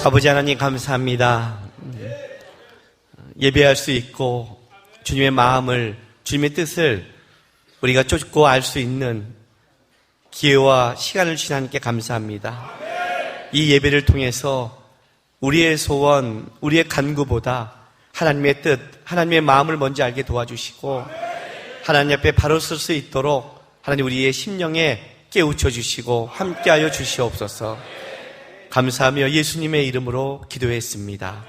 아버지 하나님 감사합니다. 예배할 수 있고 주님의 마음을, 주님의 뜻을 우리가 쫓고 알 수 있는 기회와 시간을 주신 하나님께 감사합니다. 이 예배를 통해서 우리의 소원, 우리의 간구보다 하나님의 뜻, 하나님의 마음을 먼저 알게 도와주시고 하나님 앞에 바로 설 수 있도록 하나님 우리의 심령에 깨우쳐 주시고 함께하여 주시옵소서. 감사하며 예수님의 이름으로 기도했습니다.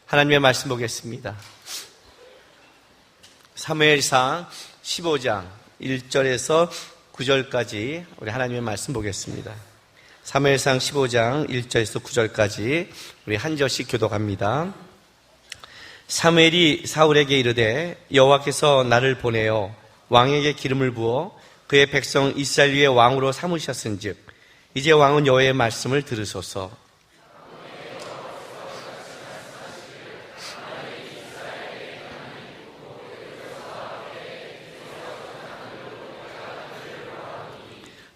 하나님의 말씀 보겠습니다. 사무엘상 15장 1절에서 9절까지 우리 하나님의 말씀 보겠습니다. 사무엘상 15장 1절에서 9절까지 우리 한 절씩 교독합니다. 사무엘이 사울에게 이르되 여호와께서 나를 보내어 왕에게 기름을 부어 그의 백성 이스라엘 위에 왕으로 삼으셨은즉 이제 왕은 여호와의 말씀을 들으소서.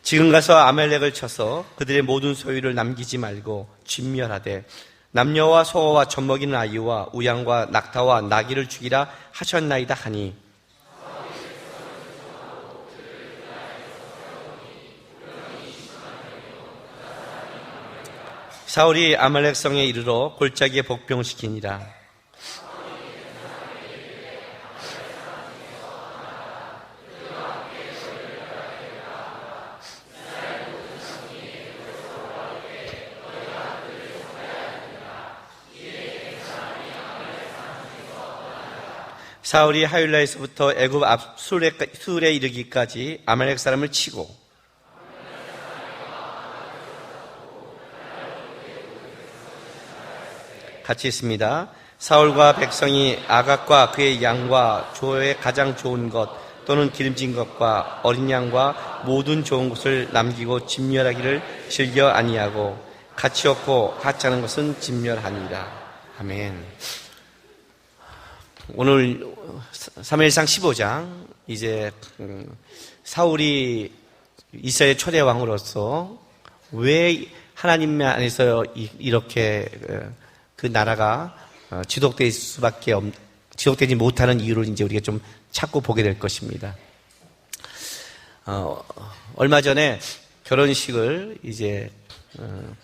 지금 가서 아말렉을 쳐서 그들의 모든 소유를 남기지 말고 진멸하되 남녀와 소와 젖먹이는 아이와 우양과 낙타와 나귀를 죽이라 하셨나이다 하니 사울이 아말렉 성에 이르러 골짜기에 복병시키니라. 사울이 하윌라에서부터 애굽 앞 술에 이르기까지 아말렉 사람을 치고 같이 있습니다. 사울과 백성이 아각과 그의 양과 조의 가장 좋은 것 또는 기름진 것과 어린 양과 모든 좋은 것을 남기고 진멸하기를 즐겨 아니하고 가치 없고 하찮은 것은 진멸하니라. 아멘. 오늘 사무엘상 15장 이제 사울이 이스라엘 초대 왕으로서 왜 하나님 안에서 이렇게 그 나라가 지속되지 못하는 이유를 이제 우리가 좀 찾고 보게 될 것입니다. 얼마 전에 결혼식을 이제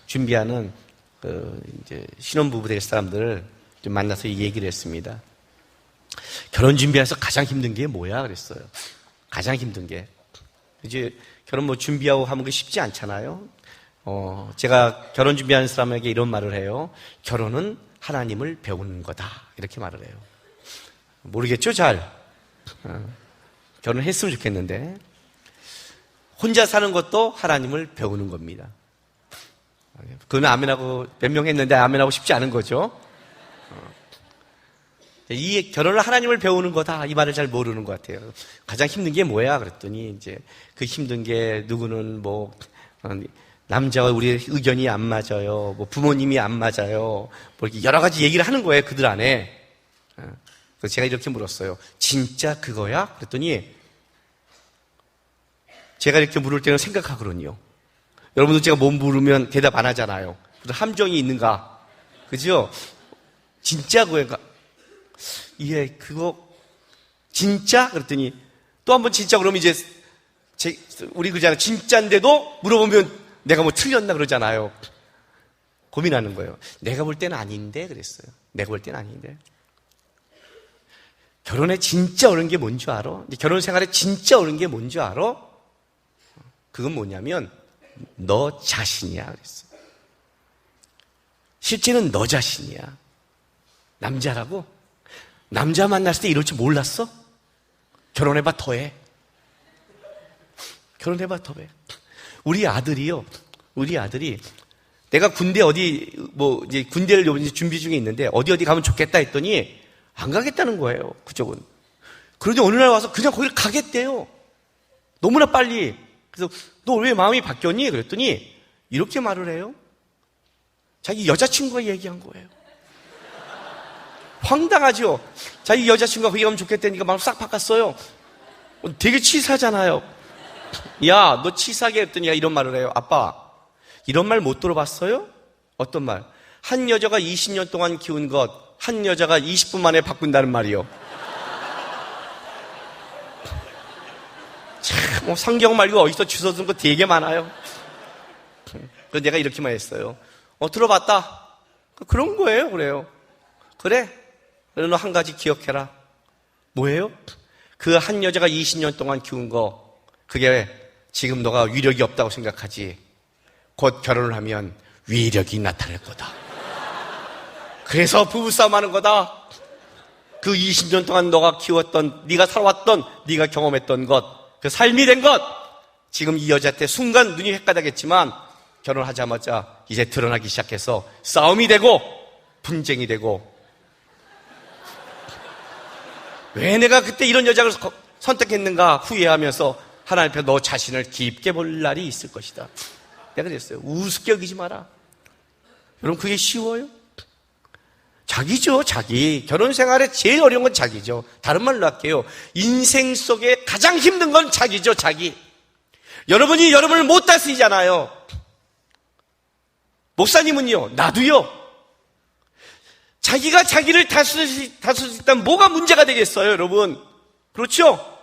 준비하는 이제 신혼부부 될 사람들을 좀 만나서 얘기를 했습니다. 결혼 준비해서 가장 힘든 게 뭐야? 그랬어요. 가장 힘든 게. 이제 결혼 뭐 준비하고 하면 그 쉽지 않잖아요. 제가 결혼 준비하는 사람에게 이런 말을 해요. 결혼은 하나님을 배우는 거다. 이렇게 말을 해요. 모르겠죠, 잘? 결혼했으면 좋겠는데. 혼자 사는 것도 하나님을 배우는 겁니다. 그건 아멘하고 몇 명 했는데 아멘하고 쉽지 않은 거죠. 이 결혼을 하나님을 배우는 거다. 이 말을 잘 모르는 것 같아요. 가장 힘든 게 뭐야? 그랬더니 이제 그 힘든 게 누구는 뭐 남자와 우리의 의견이 안 맞아요. 뭐 부모님이 안 맞아요. 뭐 이렇게 여러 가지 얘기를 하는 거예요. 그들 안에. 그래서 제가 이렇게 물었어요. 진짜 그거야? 그랬더니 제가 이렇게 물을 때는 생각하거든요. 여러분들 제가 뭐 물으면 대답 안 하잖아요. 그래서 함정이 있는가? 그죠? 진짜 그거야? 예, 그거 진짜? 그랬더니 또 한 번 진짜 그러면 이제 우리 그잖아요. 진짜인데도 물어보면 내가 뭐 틀렸나 그러잖아요. 고민하는 거예요. 내가 볼 때는 아닌데 그랬어요. 내가 볼 때는 아닌데. 결혼에 진짜 어려운 게 뭔지 알아? 결혼 생활에 진짜 어려운 게 뭔지 알아? 그건 뭐냐면 너 자신이야 그랬어. 실제는 너 자신이야. 남자라고? 남자 만났을 때 이럴 줄 몰랐어? 결혼해봐 더해. 결혼해봐 더해. 우리 아들이 내가 군대 이제 군대를 이제 준비 중에 있는데 어디 가면 좋겠다 했더니 안 가겠다는 거예요. 그쪽은. 그런데 어느 날 와서 그냥 거기를 가겠대요. 너무나 빨리. 그래서 너 왜 마음이 바뀌었니? 그랬더니 이렇게 말을 해요. 자기 여자친구가 얘기한 거예요. 황당하죠? 자기 여자친구가 거기 가면 좋겠다니까 마음 싹 바꿨어요. 되게 치사하잖아요. 야, 너 치사하게 했더니 이런 말을 해요. 아빠, 이런 말 못 들어봤어요? 어떤 말? 한 여자가 20년 동안 키운 것, 한 여자가 20분 만에 바꾼다는 말이요. 참, 성경 말고 어디서 주워둔 거 되게 많아요. 그래서 내가 이렇게만 했어요. 들어봤다. 그런 거예요, 그래요. 그래. 그래, 너 한 가지 기억해라. 뭐예요? 그 한 여자가 20년 동안 키운 거, 그게 지금 너가 위력이 없다고 생각하지. 곧 결혼을 하면 위력이 나타날 거다. 그래서 부부싸움 하는 거다. 그 20년 동안 너가 키웠던, 네가 살아왔던, 네가 경험했던 것, 그 삶이 된 것, 지금 이 여자한테 순간 눈이 헷가닥했지만 결혼하자마자 이제 드러나기 시작해서 싸움이 되고 분쟁이 되고, 왜 내가 그때 이런 여자를 선택했는가 후회하면서 하나님 앞에 너 자신을 깊게 볼 날이 있을 것이다. 내가 그랬어요. 우습게 여기지 마라. 여러분, 그게 쉬워요? 자기죠, 자기. 결혼 생활에 제일 어려운 건 자기죠. 다른 말로 할게요. 인생 속에 가장 힘든 건 자기죠, 자기. 여러분이 여러분을 못 다스리잖아요. 목사님은요, 나도요. 자기가 자기를 다스릴 수 있다면 뭐가 문제가 되겠어요, 여러분? 그렇죠?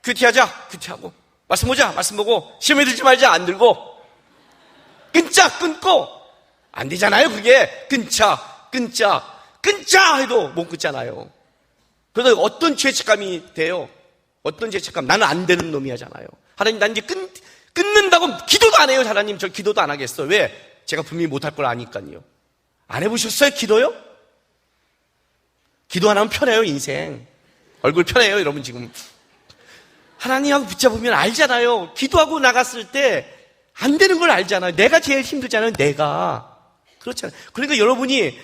큐티하자, 큐티하고. 말씀 보자, 말씀 보고. 시험에 들지 말자, 안 들고. 끊자, 끊고. 안 되잖아요, 그게. 끊자 해도 못 끊잖아요. 그래서 어떤 죄책감이 돼요? 어떤 죄책감? 나는 안 되는 놈이 하잖아요. 하나님, 난 이제 끊는다고 기도도 안 해요, 하나님. 저 기도도 안 하겠어. 왜? 제가 분명히 못할 걸 아니까요. 안 해보셨어요, 기도요? 기도 안 하면 편해요, 인생. 얼굴 편해요, 여러분, 지금. 하나님하고 붙잡으면 알잖아요. 기도하고 나갔을 때 안 되는 걸 알잖아요. 내가 제일 힘들잖아요, 내가. 그렇잖아요. 그러니까 여러분이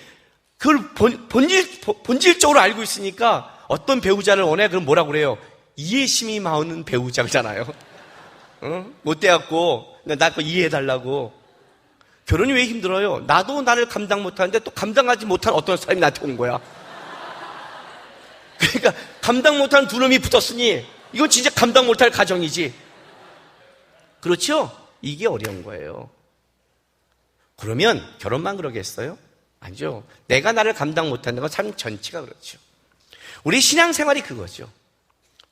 그걸 본질적으로 알고 있으니까 어떤 배우자를 원해? 그럼 뭐라고 그래요? 이해심이 많은 배우자잖아요. 못 돼갖고, 나 그거 이해해달라고. 결혼이 왜 힘들어요? 나도 나를 감당 못하는데 또 감당하지 못한 어떤 사람이 나한테 온 거야. 그러니까 감당 못하는 두 놈이 붙었으니 이건 진짜 감당 못할 가정이지. 그렇죠? 이게 어려운 거예요. 그러면 결혼만 그러겠어요? 아니죠. 내가 나를 감당 못하는 건 삶 전체가 그렇죠. 우리 신앙생활이 그거죠.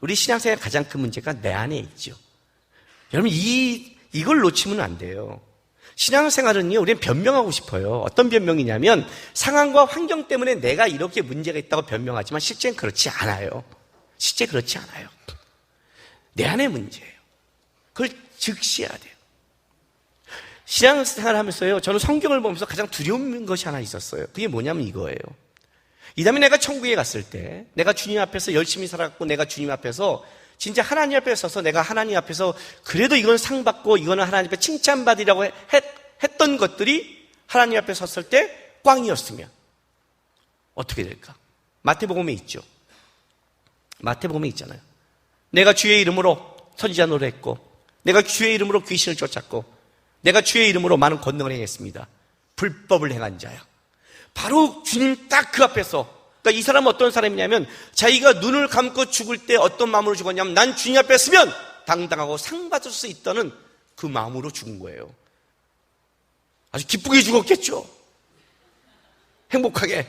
우리 신앙생활의 가장 큰 문제가 내 안에 있죠. 여러분, 이걸 놓치면 안 돼요. 신앙생활은요, 우리는 변명하고 싶어요. 어떤 변명이냐면 상황과 환경 때문에 내가 이렇게 문제가 있다고 변명하지만 실제는 그렇지 않아요. 실제 그렇지 않아요. 내 안의 문제예요. 그걸 즉시해야 돼요. 신앙생활 하면서요, 저는 성경을 보면서 가장 두려운 것이 하나 있었어요. 그게 뭐냐면 이거예요. 이 다음에 내가 천국에 갔을 때 내가 주님 앞에서 열심히 살았고 내가 주님 앞에서 진짜 하나님 앞에 서서 내가 하나님 앞에서 그래도 이건 상 받고 이거는 하나님 앞에 칭찬받으려고 했던 것들이 하나님 앞에 섰을 때 꽝이었으면 어떻게 될까? 마태복음에 있죠. 마태복음에 있잖아요. 내가 주의 이름으로 선지자 노래했고 내가 주의 이름으로 귀신을 쫓았고 내가 주의 이름으로 많은 권능을 행했습니다. 불법을 행한 자야. 바로 주님 딱 그 앞에서. 그러니까 이 사람은 어떤 사람이냐면 자기가 눈을 감고 죽을 때 어떤 마음으로 죽었냐면 난 주님 앞에 서면 당당하고 상 받을 수 있다는 그 마음으로 죽은 거예요. 아주 기쁘게 죽었겠죠. 행복하게.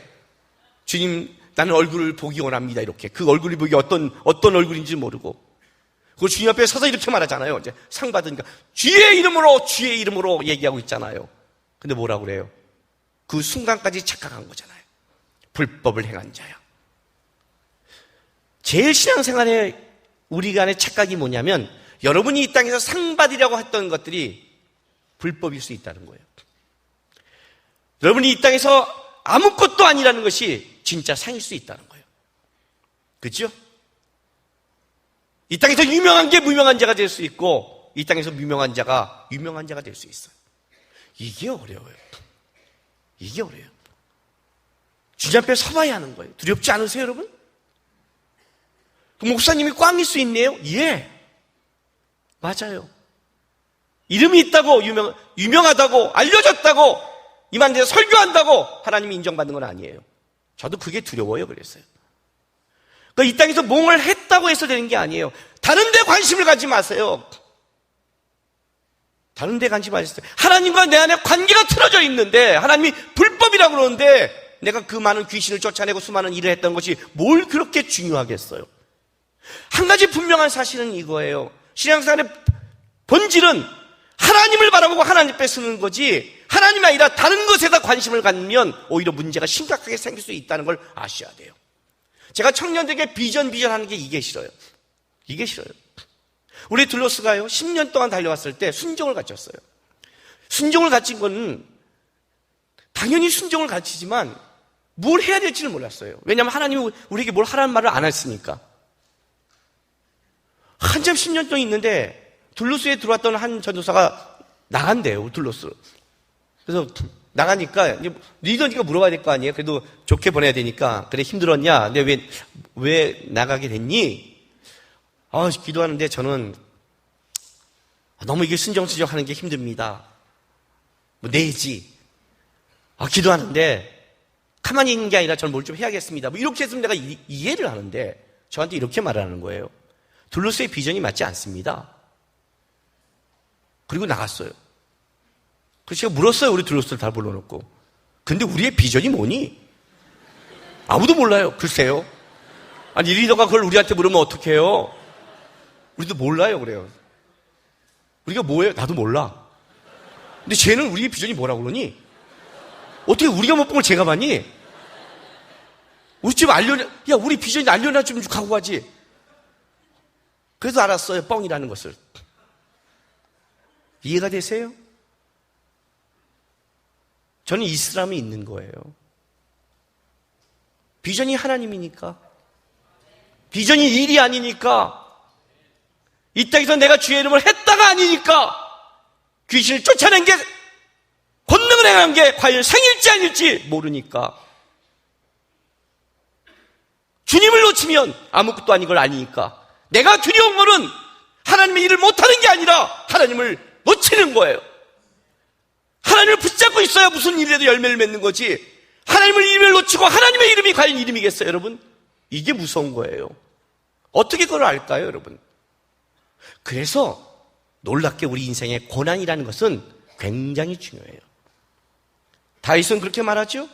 주님, 나는 얼굴을 보기 원합니다. 이렇게. 그 얼굴이 보기 어떤 얼굴인지 모르고. 그걸 주님 앞에 서서 이렇게 말하잖아요. 이제 상 받으니까 주의 이름으로 얘기하고 있잖아요. 근데 뭐라고 그래요? 그 순간까지 착각한 거잖아요. 불법을 행한 자야. 제일 신앙생활에 우리 간의 착각이 뭐냐면 여러분이 이 땅에서 상 받으려고 했던 것들이 불법일 수 있다는 거예요. 여러분이 이 땅에서 아무것도 아니라는 것이 진짜 상일 수 있다는 거예요. 그렇죠? 이 땅에서 유명한 게 무명한 자가 될 수 있고 이 땅에서 무명한 자가 유명한 자가 될 수 있어요. 이게 어려워요. 이게 어려워요. 주님 앞에 서봐야 하는 거예요. 두렵지 않으세요, 여러분? 목사님이 꽝일 수 있네요? 예. 맞아요. 이름이 있다고, 유명하다고, 알려졌다고, 이만 데서 설교한다고 하나님이 인정받는 건 아니에요. 저도 그게 두려워요, 그랬어요. 그러니까 이 땅에서 몽을 했다고 해서 되는 게 아니에요. 다른 데 관심을 가지 마세요. 다른 데 관심 안 있어요. 하나님과 내 안에 관계가 틀어져 있는데 하나님이 불법이라고 그러는데 내가 그 많은 귀신을 쫓아내고 수많은 일을 했던 것이 뭘 그렇게 중요하겠어요? 한 가지 분명한 사실은 이거예요. 신앙생활의 본질은 하나님을 바라보고 하나님 뺏는 거지 하나님이 아니라 다른 것에다 관심을 갖으면 오히려 문제가 심각하게 생길 수 있다는 걸 아셔야 돼요. 제가 청년들에게 비전 하는 게 이게 싫어요. 이게 싫어요. 우리 둘로스가요 10년 동안 달려왔을 때 순종을 갖췄어요. 순종을 갖춘 건 당연히 순종을 갖추지만 뭘 해야 될지를 몰랐어요. 왜냐하면 하나님이 우리에게 뭘 하라는 말을 안 했으니까. 한참 10년 동안 있는데 둘로스에 들어왔던 한 전도사가 나간대요. 둘로스. 그래서 나가니까 이제 리더니까 물어봐야 될 거 아니에요. 그래도 좋게 보내야 되니까. 그래 힘들었냐? 근데 왜 나가게 됐니? 기도하는데 저는 너무 이게 순종하는 게 힘듭니다. 내지. 기도하는데 가만히 있는 게 아니라 저는 뭘 좀 해야겠습니다. 이렇게 했으면 내가 이해를 하는데 저한테 이렇게 말하는 거예요. 둘로스의 비전이 맞지 않습니다. 그리고 나갔어요. 그래서 제가 물었어요. 우리 둘로스를 다 불러놓고. 근데 우리의 비전이 뭐니? 아무도 몰라요. 글쎄요. 아니 리더가 그걸 우리한테 물으면 어떡해요? 우리도 몰라요. 그래요. 우리가 뭐예요? 나도 몰라. 근데 쟤는 우리의 비전이 뭐라고 그러니? 어떻게 우리가 못 본 걸 쟤가 봤니? 우리 집 우리 비전이 알려나 좀 가고 가지. 그래서 알았어요. 뻥이라는 것을. 이해가 되세요? 저는 이 사람이 있는 거예요. 비전이 하나님이니까. 비전이 일이 아니니까. 이 땅에서 내가 주의 이름을 했다가 아니니까. 귀신을 쫓아낸 게 권능을 행한 게 과연 생일지 아닐지 모르니까. 주님을 놓치면 아무것도 아닌 걸 아니니까. 내가 두려운 거는 하나님의 일을 못하는 게 아니라 하나님을 놓치는 거예요. 하나님을 붙잡고 있어야 무슨 일에도 열매를 맺는 거지. 하나님을 이름을 놓치고 하나님의 이름이 과연 이름이겠어요, 여러분? 이게 무서운 거예요. 어떻게 그걸 알까요, 여러분? 그래서 놀랍게 우리 인생의 고난이라는 것은 굉장히 중요해요. 다윗은 그렇게 말하죠.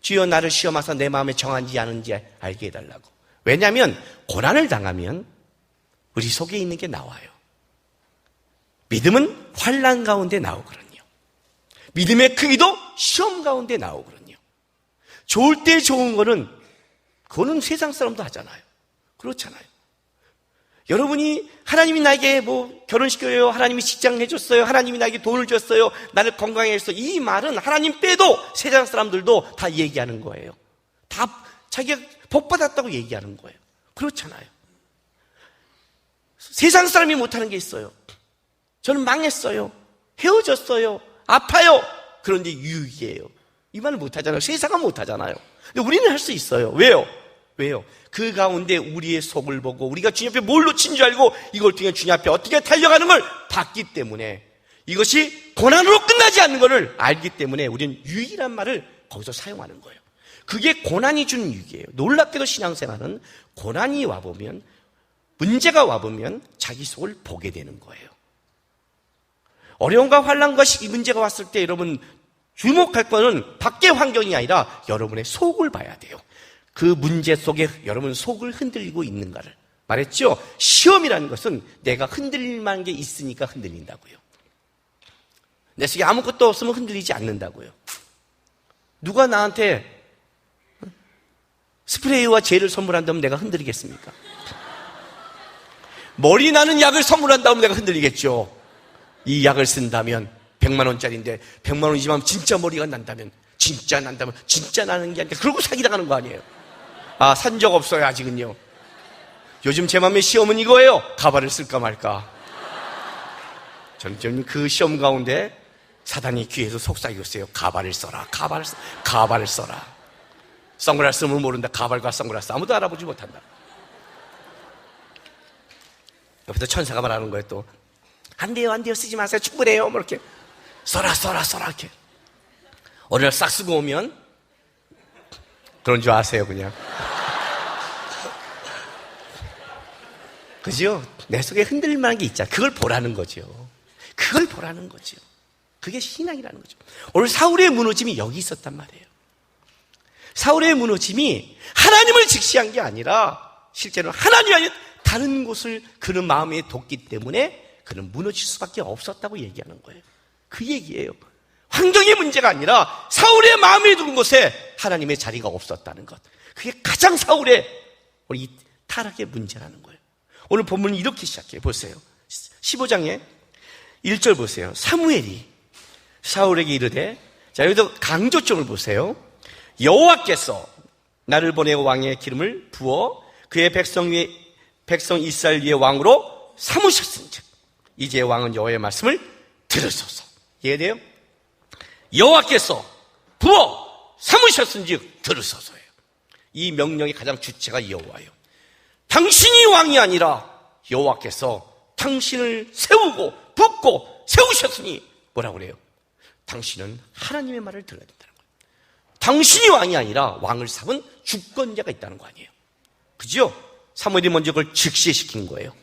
주여 나를 시험하사 내 마음에 정한지 아는지 알게 해달라고. 왜냐하면 고난을 당하면 우리 속에 있는 게 나와요. 믿음은 환난 가운데 나오거든요. 믿음의 크기도 시험 가운데 나오거든요. 좋을 때 좋은 거는 그거는 세상 사람도 하잖아요. 그렇잖아요. 여러분이 하나님이 나에게 결혼시켜요, 하나님이 직장 해줬어요, 하나님이 나에게 돈을 줬어요, 나를 건강하게 했어요. 이 말은 하나님 빼도 세상 사람들도 다 얘기하는 거예요. 다 자기가 복 받았다고 얘기하는 거예요. 그렇잖아요. 세상 사람이 못하는 게 있어요. 저는 망했어요, 헤어졌어요, 아파요. 그런데 유익이에요. 이 말을 못하잖아요. 세상은 못하잖아요. 근데 우리는 할 수 있어요. 왜요? 그 가운데 우리의 속을 보고 우리가 주님 앞에 뭘 놓친 줄 알고 이걸 통해 주님 앞에 어떻게 달려가는 걸 봤기 때문에, 이것이 고난으로 끝나지 않는 것을 알기 때문에 우리는 유익이란 말을 거기서 사용하는 거예요. 그게 고난이 주는 유익이에요. 놀랍게도 신앙생활은 고난이 와보면, 문제가 와보면 자기 속을 보게 되는 거예요. 어려움과 환난과 이 문제가 왔을 때 여러분 주목할 거는 밖의 환경이 아니라 여러분의 속을 봐야 돼요. 그 문제 속에 여러분 속을 흔들리고 있는가를 말했죠. 시험이라는 것은 내가 흔들릴 만한 게 있으니까 흔들린다고요. 내 속에 아무것도 없으면 흔들리지 않는다고요. 누가 나한테 스프레이와 젤을 선물한다면 내가 흔들리겠습니까? 머리 나는 약을 선물한다면 내가 흔들리겠죠. 이 약을 쓴다면 100만 원짜리인데 100만 원이지만 진짜 머리가 난다면, 진짜 난다면 진짜 나는 게 아니라 그러고 사기당하는 거 아니에요. 산 적 없어요, 아직은요. 요즘 제 마음의 시험은 이거예요. 가발을 쓸까 말까. 저는 그 시험 가운데 사단이 귀에서 속삭이고 있어요. 가발을 써라, 가발을 써라. 선글라스 쓰면 모른다. 가발과 선글라스 아무도 알아보지 못한다. 옆에서 천사가 말하는 거예요. 또 안 돼요, 쓰지 마세요, 충분해요. 이렇게 써라 이렇게. 어느 날 싹 쓰고 오면 그런 줄 아세요, 그냥. 그죠? 내 속에 흔들릴 만한 게 있잖아. 그걸 보라는 거죠. 그 그걸 보라는 거죠. 그게 신앙이라는 거죠. 오늘 사울의 무너짐이 여기 있었단 말이에요. 사울의 무너짐이 하나님을 직시한 게 아니라 실제로 하나님이 아닌 다른 곳을 그는 마음에 뒀기 때문에 그는 무너질 수밖에 없었다고 얘기하는 거예요. 그 얘기예요. 환경의 문제가 아니라 사울의 마음에 둔 곳에 하나님의 자리가 없었다는 것. 그게 가장 사울의 이 타락의 문제라는 거예요. 오늘 본문은 이렇게 시작해요. 보세요. 15장에 1절 보세요. 사무엘이 사울에게 이르되, 자, 여기도 강조점을 보세요. 여호와께서 나를 보내 왕의 기름을 부어 그의 백성 이스라엘 위의 왕으로 삼으셨은즉 이제 왕은 여호와의 말씀을 들으소서. 이해돼요? 여호와께서 부어 삼으셨은즉 들으소서예요. 이 명령의 가장 주체가 여호와예요. 당신이 왕이 아니라 여호와께서 당신을 세우고 붓고 세우셨으니 뭐라고 그래요? 당신은 하나님의 말을 들어야 된다는 거예요. 당신이 왕이 아니라 왕을 삼은 주권자가 있다는 거 아니에요. 그죠? 사무엘이 먼저 그걸 직시시킨 거예요.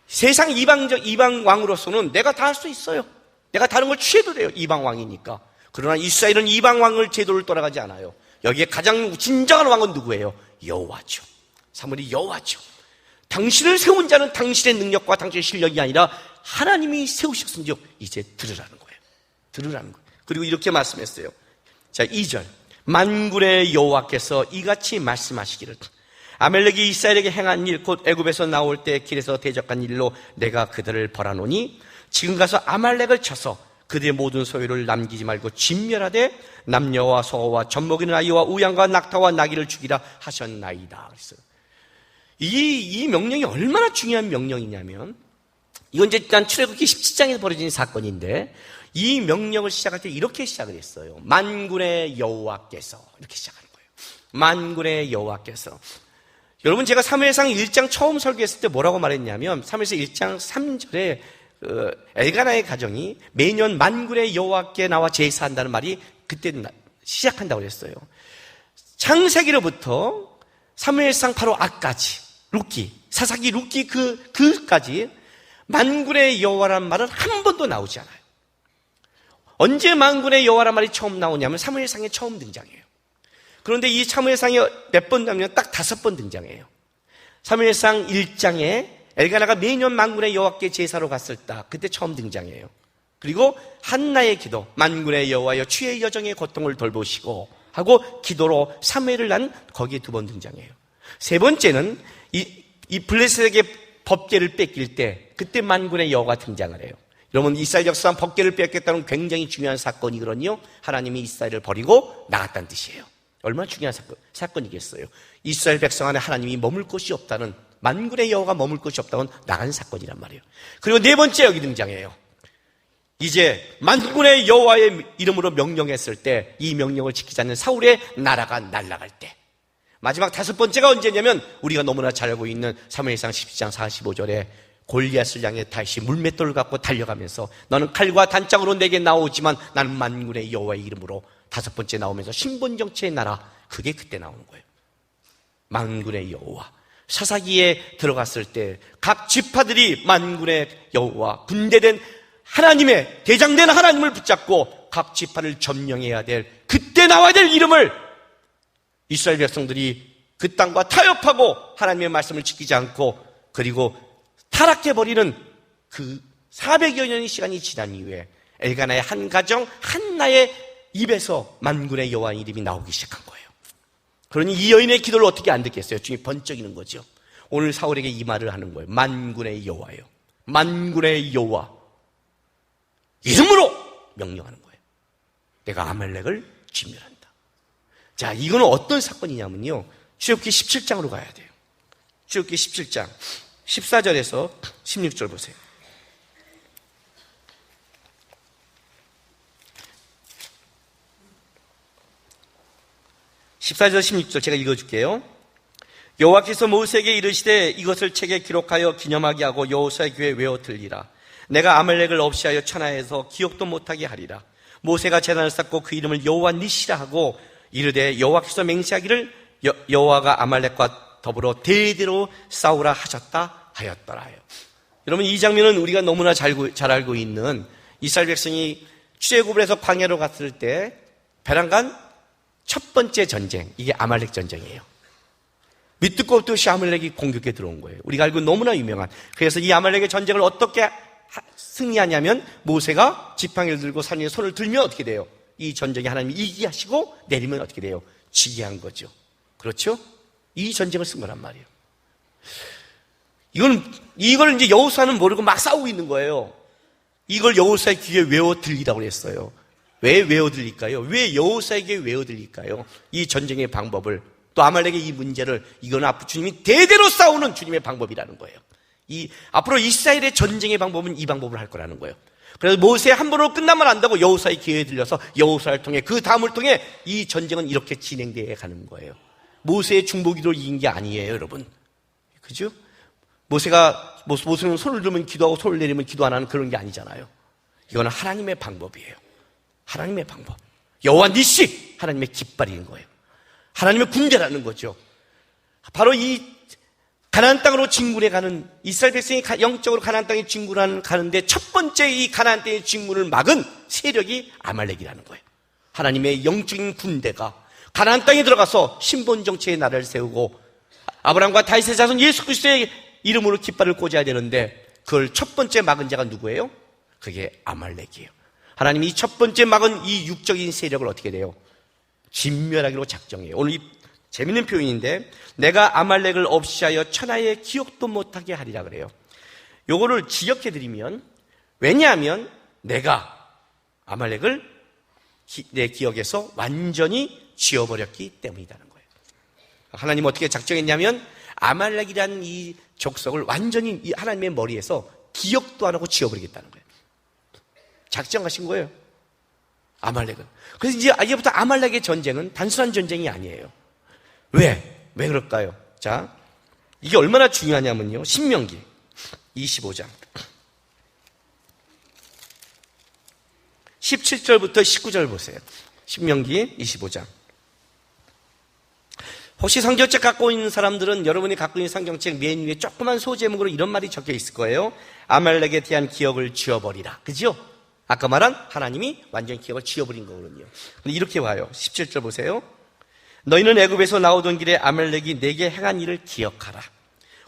세상 이방 왕으로서는 내가 다 할 수 있어요. 내가 다른 걸 취해도 돼요. 이방 왕이니까. 그러나 이스라엘은 이방 왕을 제도를 떠나가지 않아요. 여기에 가장 진정한 왕은 누구예요? 여호와죠. 사무엘이 여호와죠. 당신을 세운 자는 당신의 능력과 당신의 실력이 아니라 하나님이 세우셨은즉 이제 들으라는 거예요. 들으라는 거예요. 그리고 이렇게 말씀했어요. 자, 2절. 만군의 여호와께서 이같이 말씀하시기를 아멜렉이 이스라엘에게 행한 일 곧 애굽에서 나올 때 길에서 대적한 일로 내가 그들을 벌하노니 지금 가서 아말렉을 쳐서 그들의 모든 소유를 남기지 말고 진멸하되 남녀와 소와 젖먹이는 아이와 우양과 낙타와 나귀를 죽이라 하셨나이다. 그랬어요. 이 명령이 얼마나 중요한 명령이냐면 이건 이제 일단 출애굽기 17장에서 벌어진 사건인데 이 명령을 시작할 때 이렇게 시작을 했어요. 만군의 여호와께서 이렇게 시작하는 거예요. 만군의 여호와께서. 여러분 제가 사무엘상 1장 처음 설교했을 때 뭐라고 말했냐면 사무엘상 1장 3절에 엘가나의 가정이 매년 만군의 여호와께 나와 제사한다는 말이 그때 시작한다고 그랬어요. 창세기로부터 사무엘상 바로 앞까지 사사기 룻기 그까지 만군의 여호와라는 말은 한 번도 나오지 않아요. 언제 만군의 여호와라는 말이 처음 나오냐면 사무엘상에 처음 등장해요. 그런데 이 사무엘상에 몇 번 나오면 딱 5번 등장해요. 사무엘상 1장에 엘가나가 매년 만군의 여호와께 제사로 갔을 때 그때 처음 등장해요. 그리고 한나의 기도, 만군의 여호와여 주의 여정의 고통을 돌보시고 하고 기도로 사무엘을 난 거기에 2번 등장해요. 3번째는 이 블레셋에게 법궤를 뺏길 때 그때 만군의 여호와가 등장을 해요. 여러분 이스라엘 역사상 법궤를 뺏겼다는 굉장히 중요한 사건이거든요. 하나님이 이스라엘을 버리고 나갔다는 뜻이에요. 얼마나 중요한 사건이겠어요. 이스라엘 백성 안에 하나님이 머물 곳이 없다는, 만군의 여호와가 머물 곳이 없다는 나간 사건이란 말이에요. 그리고 4번째 여기 등장해요. 이제 만군의 여호와의 이름으로 명령했을 때 이 명령을 지키지 않는 사울의 나라가 날아갈 때, 마지막 5번째가 언제냐면 우리가 너무나 잘 알고 있는 사무엘상 17장 45절에 골리앗을 향해 다윗이 물맷돌을 갖고 달려가면서 너는 칼과 단장으로 내게 나오지만 나는 만군의 여호와의 이름으로 5번째 나오면서 신분정체의 나라, 그게 그때 나오는 거예요. 만군의 여호와. 사사기에 들어갔을 때 각 지파들이 만군의 여호와, 군대된 하나님의, 대장된 하나님을 붙잡고 각 지파를 점령해야 될, 그때 나와야 될 이름을 이스라엘 백성들이 그 땅과 타협하고 하나님의 말씀을 지키지 않고 그리고 타락해버리는 그 400여 년의 시간이 지난 이후에 엘가나의 한 가정 한나의 입에서 만군의 여호와 이름이 나오기 시작한 거예요. 그러니 이 여인의 기도를 어떻게 안 듣겠어요? 중에 번쩍이는 거죠. 오늘 사울에게 이 말을 하는 거예요. 만군의 여호와예요. 만군의 여호와 이름으로 명령하는 거예요. 내가 아말렉을 진멸한다. 자, 이거는 어떤 사건이냐면요, 출애굽기 17장으로 가야 돼요. 출애굽기 17장 14절에서 16절 보세요. (14절) 16절 제가 읽어줄게요. 여호와께서 모세에게 이르시되 이것을 책에 기록하여 기념하게 하고 여호수아의 귀에 외워 들리라. 내가 아말렉을 없이하여 천하에서 기억도 못하게 하리라. 모세가 제단을 쌓고 그 이름을 여호와 니시라 하고 이르되 여호와께서 맹세하기를 여호와가 아말렉과 더불어 대대로 싸우라 하셨다 하였더라. 여러분, 이 장면은 우리가 너무나 잘 알고 있는 이스라엘 백성이 출애굽을 해서 광야로 갔을 때 벼랑간 첫 번째 전쟁, 이게 아말렉 전쟁이에요. 밑도 끝도 없이 아말렉이 공격에 들어온 거예요. 우리가 알고 너무나 유명한. 그래서 이 아말렉의 전쟁을 어떻게 승리하냐면 모세가 지팡이를 들고 산 위에 손을 들면 어떻게 돼요? 이 전쟁에 하나님이 이기게 하시고 내리면 어떻게 돼요? 지게 한 거죠. 그렇죠? 이 전쟁을 쓴 거란 말이에요. 이걸 이제 여호수아는 모르고 막 싸우고 있는 거예요. 이걸 여호수아의 귀에 외워 들리라고 그랬어요. 왜 외워 들릴까요? 왜 여호수아에게 외워 들릴까요? 이 전쟁의 방법을, 또 아말렉의 이 문제를, 이건 앞으로 주님이 대대로 싸우는 주님의 방법이라는 거예요. 앞으로 이스라엘의 전쟁의 방법은 이 방법을 할 거라는 거예요. 그래서 모세 한 번으로 끝나면 안 되고 여호수아의 기회에 들려서 여호수아를 통해 그 다음을 통해 이 전쟁은 이렇게 진행되어 가는 거예요. 모세의 중보기도를 이긴 게 아니에요, 여러분. 그죠? 모세는 손을 들면 기도하고 손을 내리면 기도 안 하는 그런 게 아니잖아요. 이거는 하나님의 방법이에요. 하나님의 방법. 여호와 니시, 하나님의 깃발인 거예요. 하나님의 군대라는 거죠. 바로 이 가나안 땅으로 진군해 가는, 이스라엘 백성이 영적으로 가나안 땅에 가는데 첫 번째 이 가나안 땅의 진군을 막은 세력이 아말렉이라는 거예요. 하나님의 영적인 군대가 가나안 땅에 들어가서 신본 정체의 나라를 세우고 아브라함과 다윗의 자손 예수 그리스도의 이름으로 깃발을 꽂아야 되는데 그걸 첫 번째 막은 자가 누구예요? 그게 아말렉이에요. 하나님이 이 첫 번째 막은 이 육적인 세력을 어떻게 돼요? 진멸하기로 작정해요. 오늘 이 재밌는 표현인데, 내가 아말렉을 없이하여 천하의 기억도 못하게 하리라 그래요. 요거를 지적해드리면, 왜냐하면 내가 아말렉을 내 기억에서 완전히 지워버렸기 때문이라는 거예요. 하나님 어떻게 작정했냐면 아말렉이라는 이 족속을 완전히 이 하나님의 머리에서 기억도 안 하고 지워버리겠다는 거예요. 작정하신 거예요, 아말렉은. 그래서 이제부터 아말렉의 전쟁은 단순한 전쟁이 아니에요. 왜 그럴까요? 자, 이게 얼마나 중요하냐면요, 신명기 25장 17절부터 19절 보세요. 신명기 25장. 혹시 성경책 갖고 있는 사람들은 여러분이 갖고 있는 성경책 맨 위에 조그만 소제목으로 이런 말이 적혀 있을 거예요. 아말렉에 대한 기억을 지워버리라. 그죠? 아까 말한 하나님이 완전히 기억을 지워버린 거거든요. 근데 이렇게 와요. 17절 보세요. 너희는 애굽에서 나오던 길에 아말렉이 내게 행한 일을 기억하라.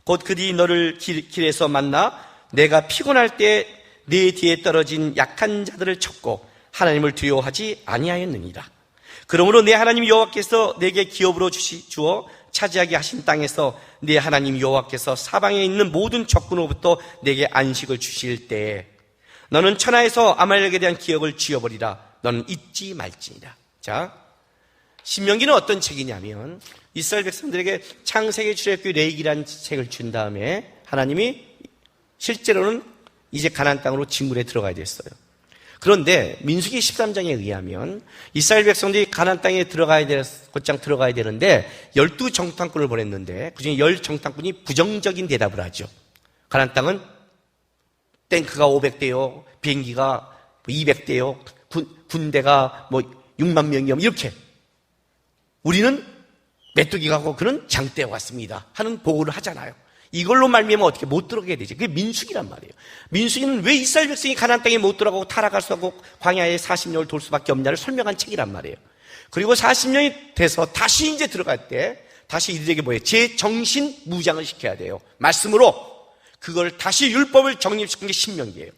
곧 그들이 너를 길에서 만나 내가 피곤할 때 네 뒤에 떨어진 약한 자들을 쳤고 하나님을 두려워하지 아니하였느니라. 그러므로 내 하나님 여호와께서 내게 기업으로 주어 차지하게 하신 땅에서 내 하나님 여호와께서 사방에 있는 모든 적군으로부터 내게 안식을 주실 때에 너는 천하에서 아말렉에 대한 기억을 지워버리라. 너는 잊지 말지니라. 자, 신명기는 어떤 책이냐면 이스라엘 백성들에게 창세기, 출애굽기, 레위기라는 책을 준 다음에 하나님이 실제로는 이제 가나안 땅으로 진군에 들어가야 됐어요. 그런데 민수기 13장에 의하면 이스라엘 백성들이 가나안 땅에 곧장 들어가야 되는데 12정탐꾼을 보냈는데 그중에 10정탐꾼이 부정적인 대답을 하죠. 가나안 땅은 탱크가 500대요, 비행기가 200대요, 군대가 6만 명이요, 이렇게. 우리는 메뚜기 가고 그는 장대에 왔습니다 하는 보고를 하잖아요. 이걸로 말미암아 어떻게 못 들어가게 되지. 그게 민수기란 말이에요. 민수기는 왜 이스라엘 백성이 가나안 땅에 못 들어가고 타락할 수 없고 광야에 40년을 돌 수밖에 없냐를 설명한 책이란 말이에요. 그리고 40년이 돼서 다시 이제 들어갈 때 다시 이들에게 뭐예요? 재정신 무장을 시켜야 돼요. 말씀으로 그걸 다시 율법을 정립시킨 게 신명기예요.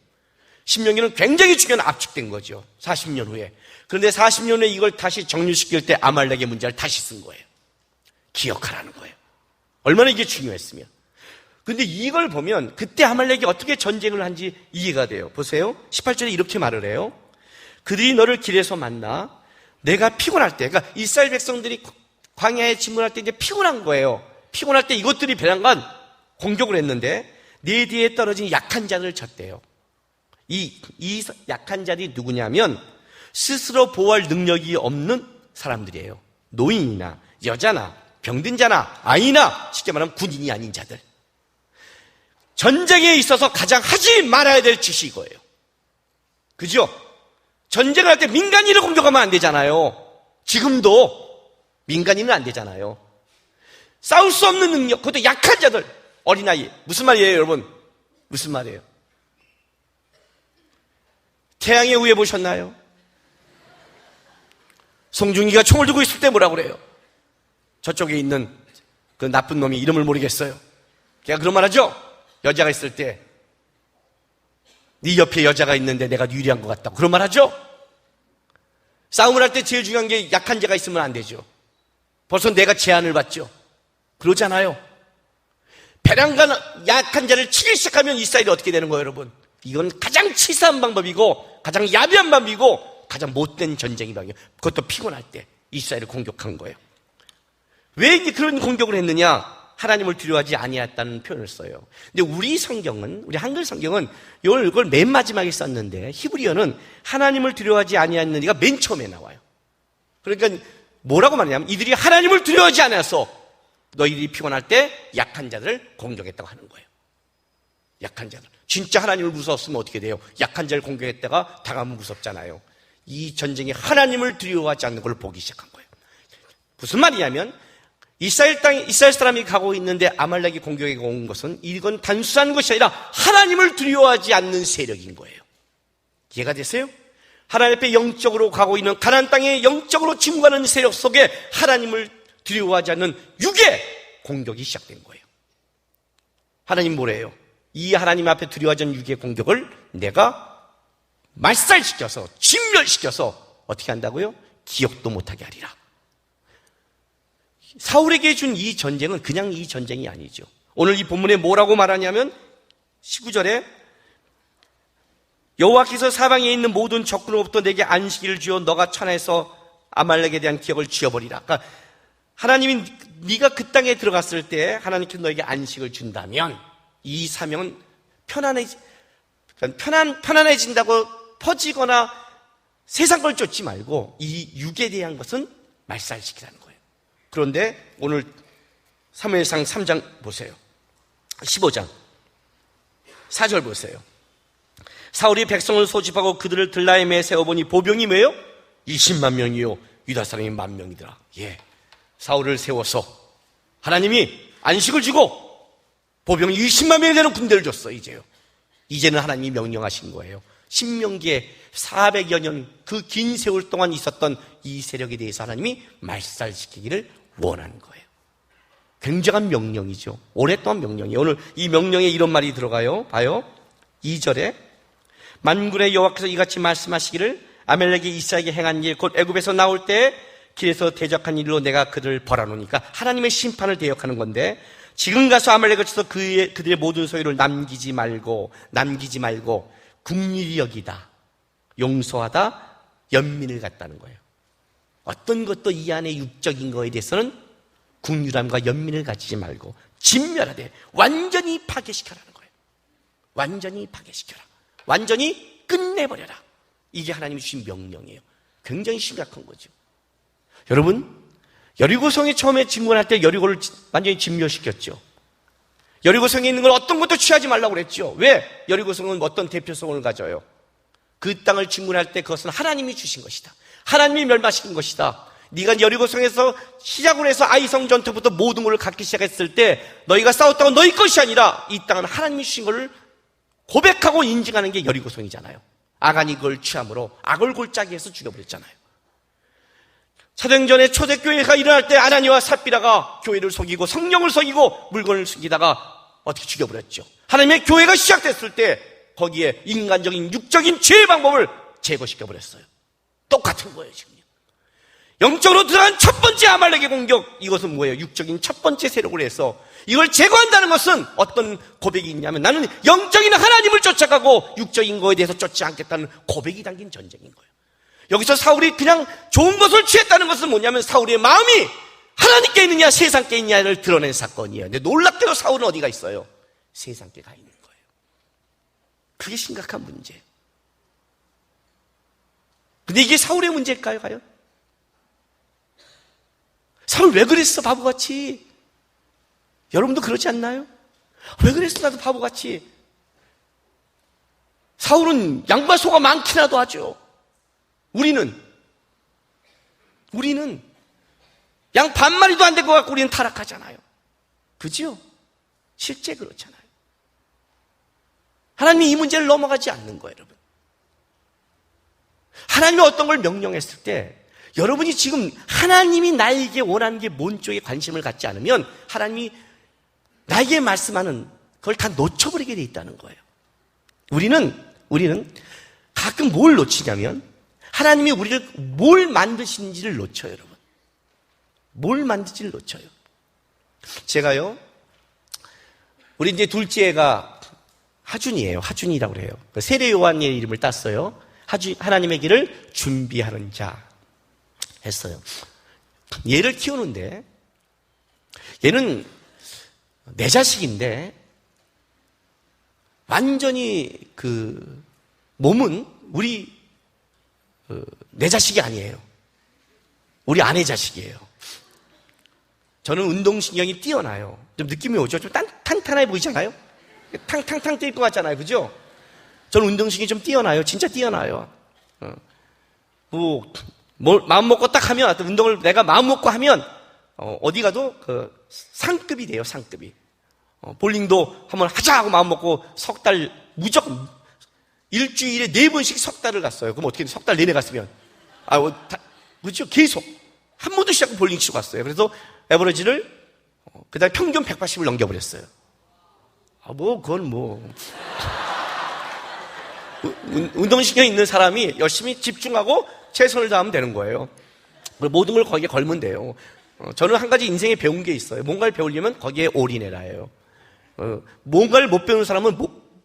신명기는 굉장히 중요한 압축된 거죠. 40년 후에. 그런데 40년 후에 이걸 다시 정립시킬 때 아말렉의 문제를 다시 쓴 거예요. 기억하라는 거예요. 얼마나 이게 중요했으면. 근데 이걸 보면 그때 아말렉이 어떻게 전쟁을 한지 이해가 돼요. 보세요. 18절에 이렇게 말을 해요. 그들이 너를 길에서 만나 내가 피곤할 때, 그러니까 이스라엘 백성들이 광야에 진군할 때 이제 피곤한 거예요. 피곤할 때 이것들이 배란간 공격을 했는데 네 뒤에 떨어진 약한 자들을 쳤대요. 이 약한 자들이 누구냐면 스스로 보호할 능력이 없는 사람들이에요. 노인이나 여자나 병든 자나 아이나 쉽게 말하면 군인이 아닌 자들. 전쟁에 있어서 가장 하지 말아야 될 짓이 이거예요. 그죠? 전쟁을 할 때 민간인을 공격하면 안 되잖아요. 지금도 민간인은 안 되잖아요. 싸울 수 없는 능력, 그것도 약한 자들, 어린아이. 무슨 말이에요, 여러분? 무슨 말이에요? 태양의 위에 보셨나요? 송중기가 총을 들고 있을 때 뭐라고 그래요? 저쪽에 있는 그 나쁜 놈이 이름을 모르겠어요. 걔가 그런 말 하죠? 여자가 있을 때 네 옆에 여자가 있는데 내가 유리한 것 같다고 그런 말 하죠? 싸움을 할 때 제일 중요한 게 약한 자가 있으면 안 되죠. 벌써 내가 제한을 받죠. 그러잖아요. 배란간 약한 자를 치기 시작하면 이스라엘이 어떻게 되는 거예요, 여러분? 이건 가장 치사한 방법이고 가장 야비한 방법이고 가장 못된 전쟁이 방이에요. 그것도 피곤할 때 이스라엘을 공격한 거예요. 왜 이제 그런 공격을 했느냐? 하나님을 두려워하지 아니했다는 표현을 써요. 근데 우리 성경은, 우리 한글 성경은 이걸 맨 마지막에 썼는데 히브리어는 하나님을 두려워하지 아니하는 이가 맨 처음에 나와요. 그러니까 뭐라고 말하냐면 이들이 하나님을 두려워하지 않아서 너희들이 피곤할 때 약한 자들을 공격했다고 하는 거예요. 약한 자들. 진짜 하나님을 무서웠으면 어떻게 돼요? 약한 자를 공격했다가 당하면 무섭잖아요. 이 전쟁에 하나님을 두려워하지 않는 걸 보기 시작한 거예요. 무슨 말이냐면 이스라엘 사람이 가고 있는데 아말렉이 공격에 온 것은 이건 단순한 것이 아니라 하나님을 두려워하지 않는 세력인 거예요. 이해가 되세요? 하나님 앞에 영적으로 가고 있는 가나안 땅에 영적으로 침공하는 세력 속에 하나님을 두려워하지 않는 육의 공격이 시작된 거예요. 하나님 뭐래요? 이 하나님 앞에 두려워하지 않는 육의 공격을 내가 말살시켜서 진멸시켜서 어떻게 한다고요? 기억도 못하게 하리라. 사울에게 준 이 전쟁은 그냥 이 전쟁이 아니죠. 오늘 이 본문에 뭐라고 말하냐면 19절에 여호와께서 사방에 있는 모든 적군으로부터 내게 안식일을 주어 너가 천하에서 아말렉에 대한 기억을 지워버리라. 그러니까 하나님이 네가 그 땅에 들어갔을 때 하나님께서 너에게 안식을 준다면 이 사명은 편안해진다고 퍼지거나 세상 걸 쫓지 말고 이 육에 대한 것은 말살시키라는 거예요. 그런데 오늘 사무엘상 3장 보세요. 15장 4절 보세요. 사울이 백성을 소집하고 그들을 들라임에 세워보니 보병이 왜요? 20만 명이요 유다 사람이 10,000명이더라. 예, 사울을 세워서 하나님이 안식을 주고 보병이 20만 명이 되는 군대를 줬어. 이제는 하나님이 명령하신 거예요. 신명기에 400여 년 그 긴 세월 동안 있었던 이 세력에 대해서 하나님이 말살시키기를 원하는 거예요. 굉장한 명령이죠. 오랫동안 명령이에요. 오늘 이 명령에 이런 말이 들어가요. 봐요. 2절에 만군의 여호와께서 이같이 말씀하시기를 아멜렉이 이스라엘에게 행한 일 곧 애굽에서 나올 때 길에서 대적한 일로 내가 그를 벌하노니까 하나님의 심판을 대역하는 건데 지금 가서 아멜렉을 쳐서 그들의 모든 소유를 남기지 말고 국률이 여기다, 용서하다, 연민을 갖다는 거예요. 어떤 것도 이 안에 육적인 거에 대해서는 국률함과 연민을 가지지 말고 진멸하되 완전히 파괴시켜라는 거예요. 완전히 파괴시켜라. 완전히 끝내버려라. 이게 하나님이 주신 명령이에요. 굉장히 심각한 거죠. 여러분, 여리고성에 처음에 진군할 때 여리고를 완전히 진멸시켰죠. 여리고성에 있는 걸 어떤 것도 취하지 말라고 그랬죠. 왜? 여리고성은 어떤 대표성을 가져요? 그 땅을 진군할 때 그것은 하나님이 주신 것이다. 하나님이 멸망시킨 것이다. 네가 여리고성에서 시작을 해서 아이성 전투부터 모든 것을 갖기 시작했을 때 너희가 싸웠다고 너희 것이 아니라 이 땅은 하나님이 주신 것을 고백하고 인증하는 게 여리고성이잖아요. 아간이 그걸 취함으로 악을 골짜기 해서 죽여버렸잖아요. 사도행전에 초대교회가 일어날 때 아나니와 삽비라가 교회를 속이고 성령을 속이고 물건을 숨기다가 어떻게 죽여버렸죠. 하나님의 교회가 시작됐을 때 거기에 인간적인 육적인 죄의 방법을 제거시켜버렸어요. 똑같은 거예요. 지금 영적으로 들어간 첫 번째 아말렉의 공격, 이것은 뭐예요? 육적인 첫 번째 세력을 해서 이걸 제거한다는 것은 어떤 고백이 있냐면 나는 영적인 하나님을 쫓아가고 육적인 거에 대해서 쫓지 않겠다는 고백이 담긴 전쟁인 거예요. 여기서 사울이 그냥 좋은 것을 취했다는 것은 뭐냐면 사울의 마음이 하나님께 있느냐 세상께 있느냐를 드러낸 사건이에요. 근데 놀랍게도 사울은 어디가 있어요? 세상께 가 있는 거예요. 그게 심각한 문제예요. 근데 이게 사울의 문제일까요, 과연? 사울 왜 그랬어, 바보같이? 여러분도 그러지 않나요? 왜 그랬어, 나도 바보같이? 사울은 양과 소가 많기라도 하죠. 우리는 양 반마리도 안 될 것 같고 우리는 타락하잖아요. 그죠? 실제 그렇잖아요. 하나님이 이 문제를 넘어가지 않는 거예요, 여러분. 하나님이 어떤 걸 명령했을 때 여러분이 지금 하나님이 나에게 원하는 게 뭔 쪽에 관심을 갖지 않으면 하나님이 나에게 말씀하는 그걸 다 놓쳐버리게 돼 있다는 거예요. 우리는 가끔 뭘 놓치냐면 하나님이 우리를 뭘 만드신지를 놓쳐요, 여러분. 뭘 만드지를 놓쳐요. 제가요, 우리 이제 둘째가 하준이에요. 하준이라고 그래요. 세례 요한의 이름을 땄어요. 하나님의 길을 준비하는 자 했어요. 얘를 키우는데 얘는 내 자식인데 완전히 그 몸은 내 자식이 아니에요. 우리 아내 자식이에요. 저는 운동신경이 뛰어나요. 좀 느낌이 오죠? 좀 탄탄해 보이잖아요? 탕탕탕 뛸 것 같잖아요. 그죠? 저는 운동신경이 좀 뛰어나요. 진짜 뛰어나요. 마음 먹고 딱 하면, 운동을 내가 마음 먹고 하면, 어디 가도 상급이 돼요, 상급이. 볼링도 한번 하자 하고 마음 먹고 석 달, 무조건, 일주일에 4번씩 석 달을 갔어요. 그럼 어떻게 석 달 내내 갔으면? 그렇죠? 계속. 한 번도 시작하고 볼링 치고 갔어요. 그래서 에버리지를, 그 다음에 평균 180을 넘겨버렸어요. 운동신경이 있는 사람이 열심히 집중하고 최선을 다하면 되는 거예요. 모든 걸 거기에 걸면 돼요. 저는 한 가지 인생에 배운 게 있어요. 뭔가를 배우려면 거기에 올인해라예요. 뭔가를 못 배우는 사람은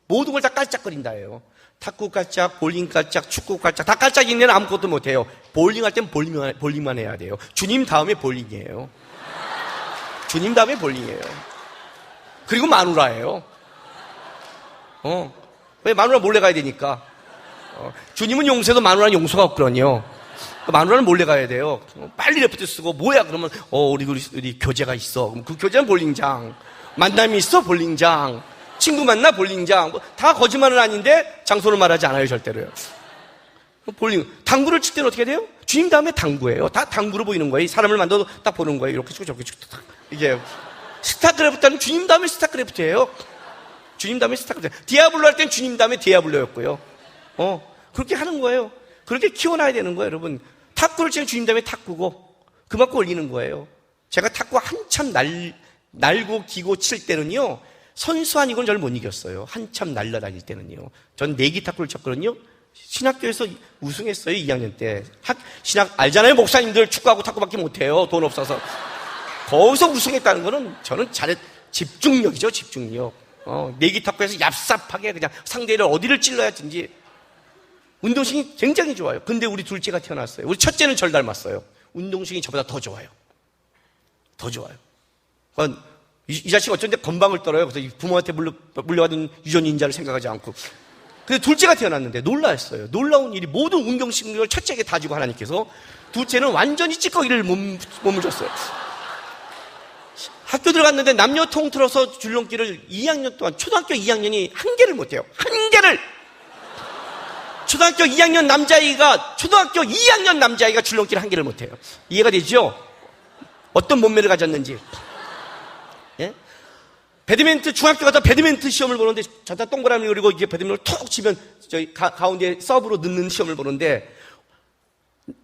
모든 걸 다 깔짝거린다예요. 탁구 깔짝, 볼링 깔짝, 축구 깔짝, 다 깔짝이면 아무것도 못해요. 볼링 할 땐 볼링만 해야 돼요. 주님 다음에 볼링이에요. 주님 다음에 볼링이에요. 그리고 마누라예요. 왜 마누라 몰래 가야 되니까. 주님은 용서해도 마누라는 용서가 없거든요. 마누라는 몰래 가야 돼요. 빨리 레포트 쓰고, 뭐야, 그러면, 우리 교제가 있어. 그럼 그 교제는 볼링장. 만남이 있어, 볼링장. 친구 만나, 볼링장. 다 거짓말은 아닌데, 장소를 말하지 않아요, 절대로요. 당구를 칠 때는 어떻게 돼요? 주님 다음에 당구예요. 다 당구로 보이는 거예요. 사람을 만나도 딱 보는 거예요. 이렇게 치고 저렇게 치고. 이게, 스타크래프트는 주님 다음에 스타크래프트예요. 주님 다음에 스타크래프트. 디아블로 할 땐 주님 다음에 디아블로였고요. 그렇게 하는 거예요. 그렇게 키워놔야 되는 거예요, 여러분. 탁구를 치면 주님 다음에 탁구고, 그만큼 올리는 거예요. 제가 탁구 한참 날고 기고 칠 때는요, 선수 아니고는 저를 못 이겼어요. 한참 날라다닐 때는요. 전 내기 탁구를 쳤거든요. 신학교에서 우승했어요, 2학년 때. 신학, 알잖아요, 목사님들 축구하고 탁구밖에 못해요. 돈 없어서. 거기서 우승했다는 거는 저는 집중력이죠, 집중력. 내기 탁구에서 얍삽하게 그냥 상대를 어디를 찔러야든지. 운동신이 굉장히 좋아요. 근데 우리 둘째가 태어났어요. 우리 첫째는 절 닮았어요. 운동신이 저보다 더 좋아요. 더 좋아요. 이 자식 어쩐데 건방을 떨어요. 그래서 부모한테 물려받은 유전인자를 생각하지 않고. 근데 둘째가 태어났는데 놀랐어요. 놀라운 일이 모든 운동신경을 첫째에게 다 주고 하나님께서 둘째는 완전히 찌꺼기를 몸을 줬어요. 학교 들어갔는데 남녀 통틀어서 줄넘기를 2학년 동안, 초등학교 2학년이 한 개를 못해요. 한 개를! 초등학교 2학년 남자아이가, 초등학교 2학년 남자아이가 줄넘기를 한 개를 못해요. 이해가 되죠? 어떤 몸매를 가졌는지. 예? 중학교 가서 배드민턴 시험을 보는데, 저다 동그라미 그리고 이게 배드민턴을 톡 치면, 저희 가운데 서브로 넣는 시험을 보는데,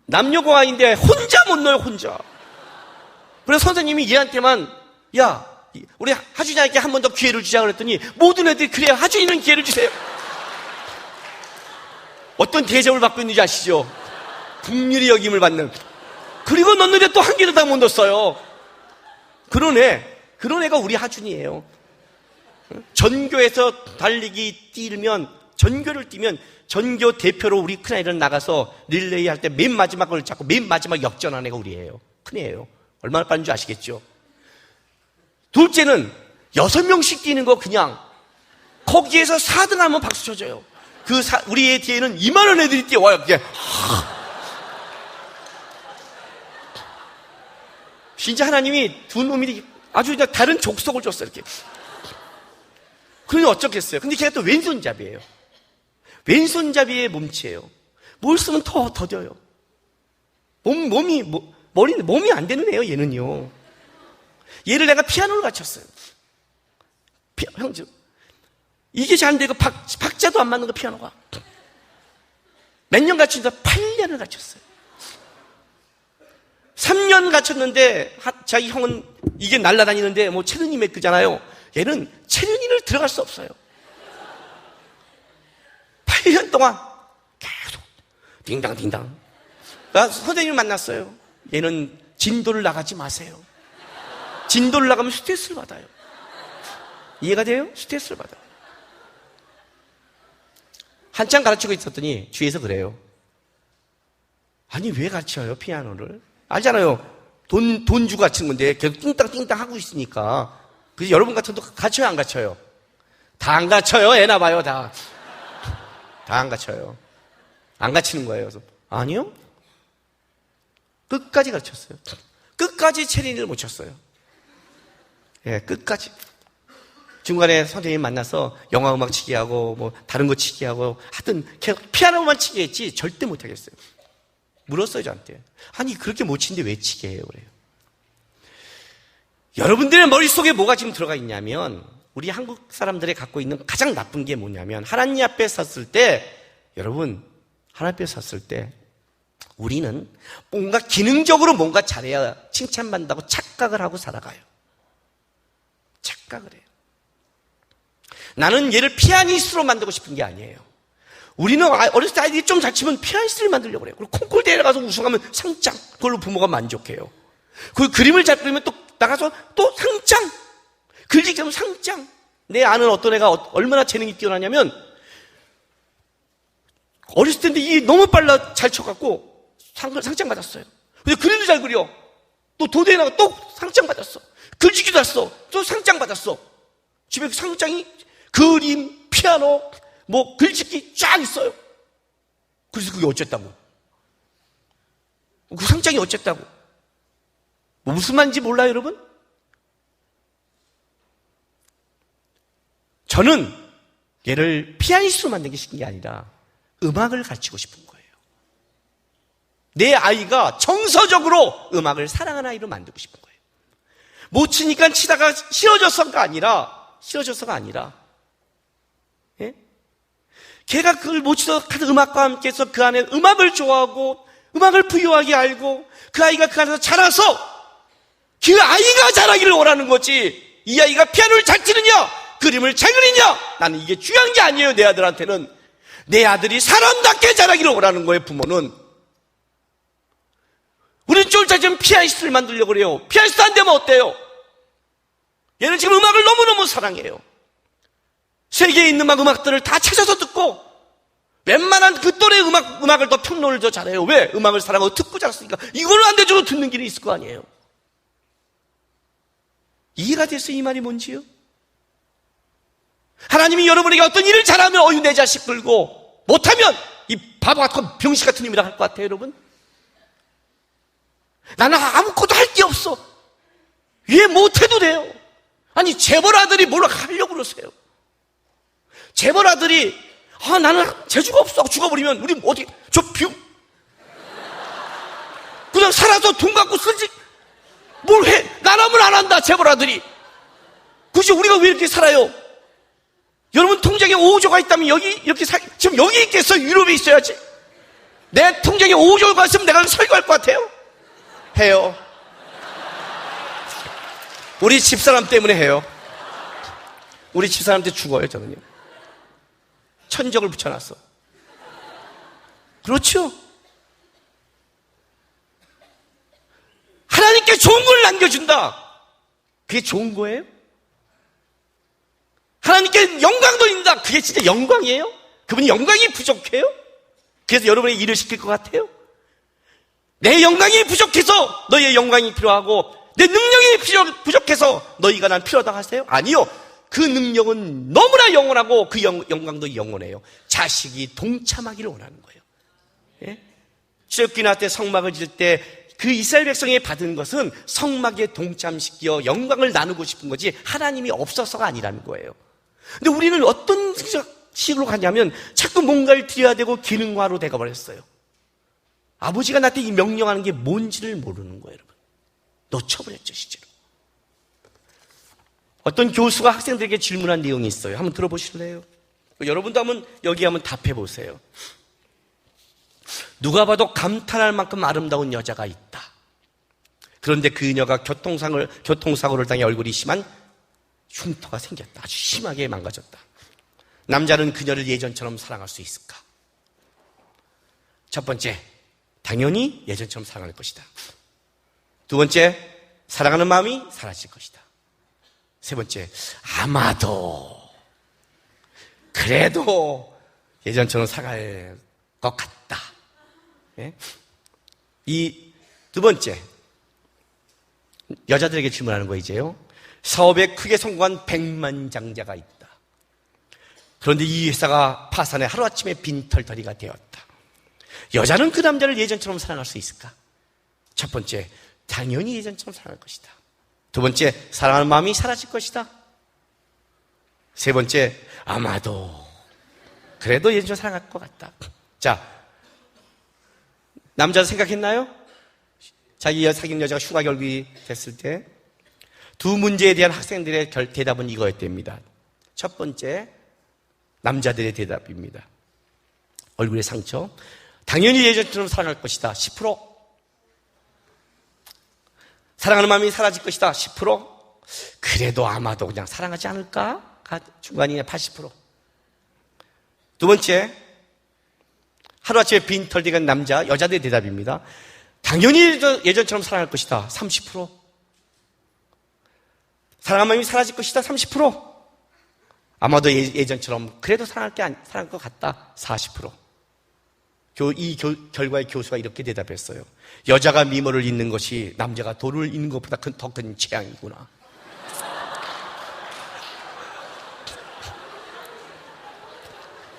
남녀공학인데 혼자 못 넣어요, 혼자. 그래서 선생님이 얘한테만, 야, 우리 하준이한테 한 번 더 기회를 주자 그랬더니, 모든 애들이 그래야 하준이는 기회를 주세요. 어떤 대접을 받고 있는지 아시죠? 국률이 여김을 받는. 그리고 넣는데 또 한 개도 다 못 넣었어요. 그런 애가 우리 하준이에요. 전교에서 전교를 뛰면 전교 대표로 우리 큰아이를 나가서 릴레이 할 때 맨 마지막 걸 잡고 맨 마지막 역전한 애가 우리예요. 큰애예요. 얼마나 빠른 줄 아시겠죠? 둘째는 6명씩 뛰는 거 그냥 거기에서 4등 하면 박수 쳐줘요. 우리 애 뒤에는 이만한 애들이 뛰어와요. 그게. 진짜 하나님이 두 놈이 아주 그냥 다른 족속을 줬어요. 이렇게. 그러니 어쩌겠어요. 근데 걔가 또 왼손잡이에요. 왼손잡이의 몸치예요. 뭘 쓰면 더 더뎌요. 몸이 안 되는 애예요, 얘는요. 얘를 내가 피아노를 가르쳤어요. 이게 잘 안 되고 박자도 안 맞는 거 피아노가. 몇 년 갖춘다? 8년을 갖췄어요. 3년 갖췄는데 자기 형은 이게 날아다니는데 뭐 체르니 매크잖아요. 얘는 체르니를 들어갈 수 없어요. 8년 동안 계속 딩당딩당. 나 선생님을 만났어요. 얘는 진도를 나가지 마세요. 진도를 나가면 스트레스를 받아요. 이해가 돼요? 스트레스를 받아요. 한참 가르치고 있었더니 주위에서 그래요. 아니 왜 가르쳐요 피아노를? 알잖아요. 돈 주고 가르치는 건데 계속 띵땅띵땅 하고 있으니까. 그래서 여러분 같은 도 가르쳐요 안 가르쳐요? 다 안 가르쳐요. 애나 봐요 다. 다 안 가르쳐요. 안 가르치는 거예요. 그래서 아니요. 끝까지 가르쳤어요. 끝까지 체리니를 못 쳤어요. 예, 끝까지. 중간에 선생님 만나서 영화 음악 치게 하고 뭐 다른 거 치게 하고 하여튼 계속 피아노만 치게 했지 절대 못 하겠어요. 물었어요 저한테. 아니 그렇게 못 치는데 왜 치게 해요? 그래요. 여러분들의 머릿속에 뭐가 지금 들어가 있냐면 우리 한국 사람들이 갖고 있는 가장 나쁜 게 뭐냐면 하나님 앞에 섰을 때 여러분 하나님 앞에 섰을 때 우리는 뭔가 기능적으로 뭔가 잘해야 칭찬받는다고 착각을 하고 살아가요. 착각을 해요. 나는 얘를 피아니스트로 만들고 싶은 게 아니에요. 우리는 어렸을 때 아이들이 좀 잘 치면 피아니스트를 만들려고 그래요. 그리고 콩쿨 대회에 가서 우승하면 상장. 그걸로 부모가 만족해요. 그리고 그림을 잘 그리면 또 나가서 또 상장. 글짓기 하면 상장. 내 아는 어떤 애가 얼마나 재능이 뛰어나냐면 어렸을 때인데 이게 너무 빨라 잘 쳐갖고 상장 받았어요. 근데 그림도 잘 그려. 또 도대회 나가 또 상장 받았어. 글짓기도 했어. 또 상장 받았어. 집에 상장이 그림, 피아노, 뭐 글짓기 쫙 있어요. 그래서 그게 어쨌다고? 그 상장이 어쨌다고? 뭐 무슨 말인지 몰라요, 여러분? 저는 얘를 피아니스트로 만들기 싶은 게 아니라 음악을 가르치고 싶은 거예요. 내 아이가 정서적으로 음악을 사랑하는 아이로 만들고 싶은 거예요. 못 치니까 치다가 싫어져서가 아니라 예? 걔가 그걸 못 치서 하는 음악과 함께해서 그 안에 음악을 좋아하고 음악을 부유하게 알고 그 아이가 그 안에서 자라서 그 아이가 자라기를 원하는 거지. 이 아이가 피아노를 잘 치느냐 그림을 잘 그리냐 나는 이게 중요한 게 아니에요. 내 아들한테는 내 아들이 사람답게 자라기를 원하는 거예요. 부모는. 우리는 쫄짜지면 피아니스트를 만들려고 그래요. 피아니스트 안 되면 어때요? 얘는 지금 음악을 너무너무 사랑해요. 세계에 있는 음악들을 다 찾아서 듣고 웬만한 그 또래 음악을 더 평론을 더 잘해요. 왜? 음악을 사랑하고 듣고 자랐으니까. 이걸로 안 되죠. 듣는 길이 있을 거 아니에요. 이해가 됐어요? 이 말이 뭔지요? 하나님이 여러분에게 어떤 일을 잘하면 어유 내 자식 끌고 못하면 이 바보 같은 병신 같은 놈이라 할 것 같아요. 여러분 나는 아무것도 할 게 없어. 왜 못해도 돼요? 아니 재벌 아들이 뭘 하려고 그러세요? 재벌 아들이 나는 재주가 없어 죽어버리면 우리 어디 그냥 살아서 돈 갖고 쓰지 뭘 해? 나라면 안 한다. 재벌 아들이. 굳이 우리가 왜 이렇게 살아요? 여러분 통장에 5조가 있다면 여기 이렇게 지금 여기 있겠어요? 유럽에 있어야지. 내 통장에 5조가 있으면 내가 설교할 것 같아요? 해요. 우리 집사람 때문에 해요. 우리 집사람한테 죽어요. 저는요. 천적을 붙여놨어. 그렇죠? 하나님께 좋은 걸 남겨준다. 그게 좋은 거예요? 하나님께 영광 돌린다. 그게 진짜 영광이에요? 그분이 영광이 부족해요? 그래서 여러분의 일을 시킬 것 같아요? 내 영광이 부족해서 너희의 영광이 필요하고 내 능력이 부족해서 너희가 난 필요하다고 하세요? 아니요. 그 능력은 너무나 영원하고 그 영광도 영원해요. 자식이 동참하기를 원하는 거예요. 예? 출애굽기나 때 성막을 지을 때 그 이스라엘 백성이 받은 것은 성막에 동참시켜 영광을 나누고 싶은 거지 하나님이 없어서가 아니라는 거예요. 근데 우리는 어떤 식으로 가냐면 자꾸 뭔가를 드려야 되고 기능화로 돼가버렸어요. 아버지가 나한테 이 명령하는 게 뭔지를 모르는 거예요. 여러분 놓쳐버렸죠. 실제로 어떤 교수가 학생들에게 질문한 내용이 있어요. 한번 들어보실래요? 여러분도 여기 한번 답해 보세요. 누가 봐도 감탄할 만큼 아름다운 여자가 있다. 그런데 그녀가 교통사고를 당해 얼굴이 심한 흉터가 생겼다. 아주 심하게 망가졌다. 남자는 그녀를 예전처럼 사랑할 수 있을까? 첫 번째, 당연히 예전처럼 사랑할 것이다. 두 번째, 사랑하는 마음이 사라질 것이다. 세 번째, 아마도 그래도 예전처럼 사랑할 것 같다. 예? 이 두 번째, 여자들에게 질문하는 거 이제요. 사업에 크게 성공한 백만장자가 있다. 그런데 이 회사가 파산해 하루아침에 빈털터리가 되었다. 여자는 그 남자를 예전처럼 사랑할 수 있을까? 첫 번째, 당연히 예전처럼 사랑할 것이다. 두 번째, 사랑하는 마음이 사라질 것이다. 세 번째, 아마도 그래도 예전처럼 사랑할 것 같다. 자, 남자 생각했나요? 자기 사귄 여자가 휴가 결국이 됐을 때 두 문제에 대한 학생들의 대답은 이거였답니다. 첫 번째, 남자들의 대답입니다. 얼굴의 상처. 당연히 예전처럼 사랑할 것이다. 10%. 사랑하는 마음이 사라질 것이다. 10%. 그래도 아마도 그냥 사랑하지 않을까? 중간이네. 80%. 두 번째, 하루아침에 빈털대간 남자, 여자들의 대답입니다. 당연히 예전처럼 사랑할 것이다. 30%. 사랑하는 마음이 사라질 것이다. 30%. 아마도 예전처럼 그래도 사랑할 것 같다. 40%. 이 결과에 교수가 이렇게 대답했어요. 여자가 미모를 잊는 것이 남자가 돈을 잊는 것보다 더 큰 재앙이구나.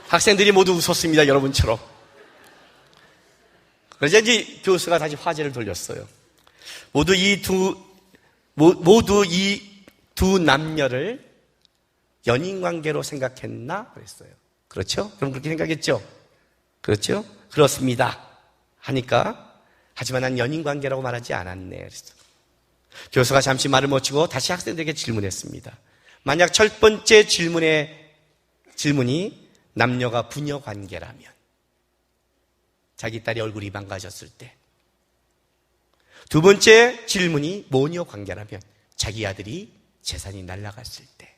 학생들이 모두 웃었습니다. 여러분처럼. 그래서 이제 교수가 다시 화제를 돌렸어요. 모두 이 두 남녀를 연인관계로 생각했나? 그랬어요. 그렇죠? 그럼 그렇게 생각했죠? 그렇죠? 그렇습니다. 하니까, 하지만 난 연인관계라고 말하지 않았네. 그랬어. 교수가 잠시 말을 멈추고 다시 학생들에게 질문했습니다. 만약 첫 번째 질문이 남녀가 부녀관계라면, 자기 딸이 얼굴이 망가졌을 때, 두 번째 질문이 모녀관계라면, 자기 아들이 재산이 날아갔을 때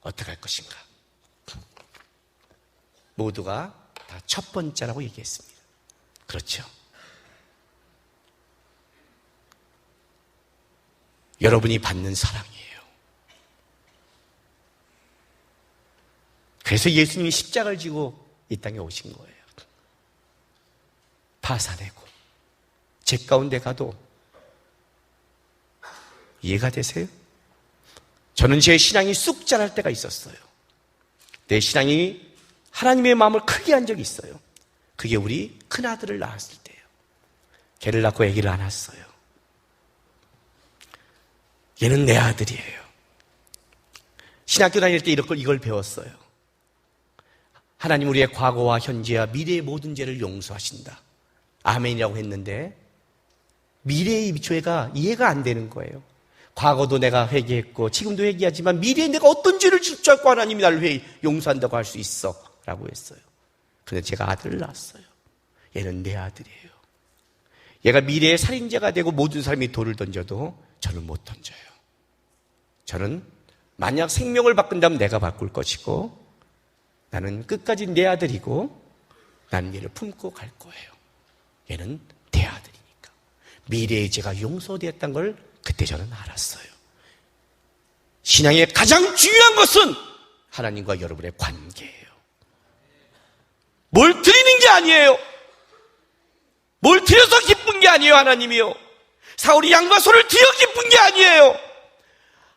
어떻게 할 것인가? 모두가 다 첫 번째라고 얘기했습니다. 그렇죠? 여러분이 받는 사랑이에요. 그래서 예수님이 십자가를 지고 이 땅에 오신 거예요. 파산하고 제 가운데 가도 이해가 되세요? 저는 제 신앙이 쑥 자랄 때가 있었어요. 내 신앙이 하나님의 마음을 크게 한 적이 있어요. 그게 우리 큰아들을 낳았을 때예요. 걔를 낳고 아기를 안았어요. 얘는 내 아들이에요. 신학교 다닐 때 이걸 배웠어요. 하나님 우리의 과거와 현재와 미래의 모든 죄를 용서하신다. 아멘이라고 했는데 미래의 죄가 이해가 안 되는 거예요. 과거도 내가 회개했고 지금도 회개하지만 미래에 내가 어떤 죄를 짓지 않고 하나님이 나를 용서한다고 할 수 있어 라고 했어요. 그런데 제가 아들을 낳았어요. 얘는 내 아들이에요. 얘가 미래의 살인자가 되고 모든 사람이 돌을 던져도 저는 못 던져요. 저는 만약 생명을 바꾼다면 내가 바꿀 것이고 나는 끝까지 내 아들이고 나는 얘를 품고 갈 거예요. 얘는 내 아들이니까. 미래의 죄가 용서되었다는 걸 그때 저는 알았어요. 신앙의 가장 중요한 것은 하나님과 여러분의 관계예요. 뭘 드리는 게 아니에요. 뭘 드려서 기쁜 게 아니에요. 하나님이요. 사울이 양과 소를 드려 기쁜 게 아니에요.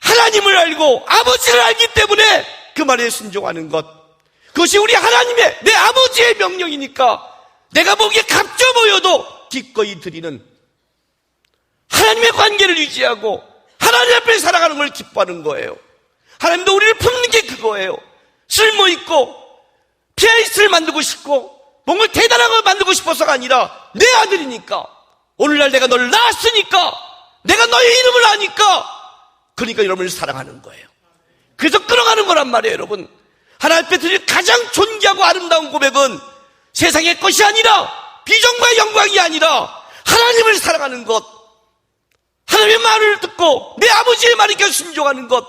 하나님을 알고 아버지를 알기 때문에 그 말에 순종하는 것. 그것이 우리 하나님의 내 아버지의 명령이니까 내가 보기에 값져 보여도 기꺼이 드리는 하나님의 관계를 유지하고 하나님 앞에 살아가는 걸 기뻐하는 거예요. 하나님도 우리를 품는 게 그거예요. 쓸모있고 피아니스트를 만들고 싶고 뭔가 대단한 걸 만들고 싶어서가 아니라 내 아들이니까 오늘날 내가 너를 낳았으니까 내가 너의 이름을 아니까 그러니까 여러분을 사랑하는 거예요. 그래서 끌어가는 거란 말이에요. 여러분, 하나님 앞에 드릴 가장 존귀하고 아름다운 고백은 세상의 것이 아니라, 비전과 영광이 아니라 하나님을 사랑하는 것, 하나님의 말을 듣고 내 아버지의 말에 순종하는 것,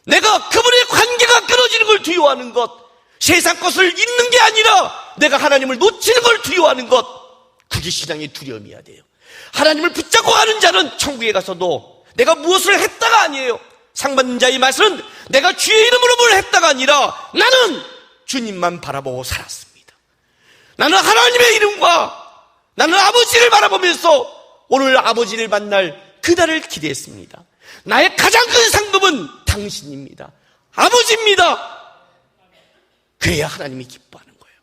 내가 그분의 관계가 끊어지는 걸 두려워하는 것, 세상 것을 잊는 게 아니라 내가 하나님을 놓치는 걸 두려워하는 것, 그게 신앙의 두려움이어야 돼요. 하나님을 붙잡고 가는 자는 천국에 가서도 내가 무엇을 했다가 아니에요. 상 받는 자의 말씀은 내가 주의 이름으로 뭘 했다가 아니라 나는 주님만 바라보고 살았습니다. 나는 하나님의 이름과 나는 아버지를 바라보면서 오늘 아버지를 만날 그날을 기대했습니다. 나의 가장 큰 상급은 당신입니다. 아버지입니다. 그래야 하나님이 기뻐하는 거예요.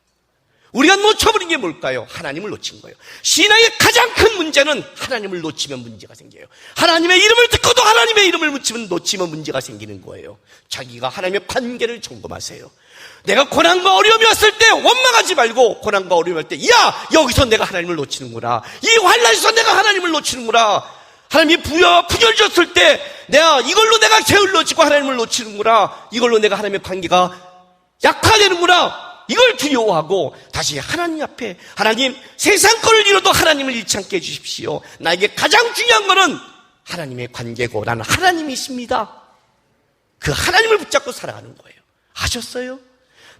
우리가 놓쳐버린 게 뭘까요? 하나님을 놓친 거예요. 신앙의 가장 큰 문제는 하나님을 놓치면 문제가 생겨요. 하나님의 이름을 듣고도 하나님의 이름을 놓치면 문제가 생기는 거예요. 자기가 하나님의 관계를 점검하세요. 내가 고난과 어려움이 왔을 때 원망하지 말고, 고난과 어려움이 올 때, 야, 여기서 내가 하나님을 놓치는구나, 이 환난에서 내가 하나님을 놓치는구나, 하나님이 부여와 분열 줬을 때 이걸로 내가 게을러지고 하나님을 놓치는구나, 이걸로 내가 하나님의 관계가 약화되는구나, 이걸 두려워하고 다시 하나님 앞에, 하나님, 세상 거를 잃어도 하나님을 잃지 않게 해주십시오. 나에게 가장 중요한 거는 하나님의 관계고 나는 하나님이십니다. 그 하나님을 붙잡고 살아가는 거예요. 아셨어요?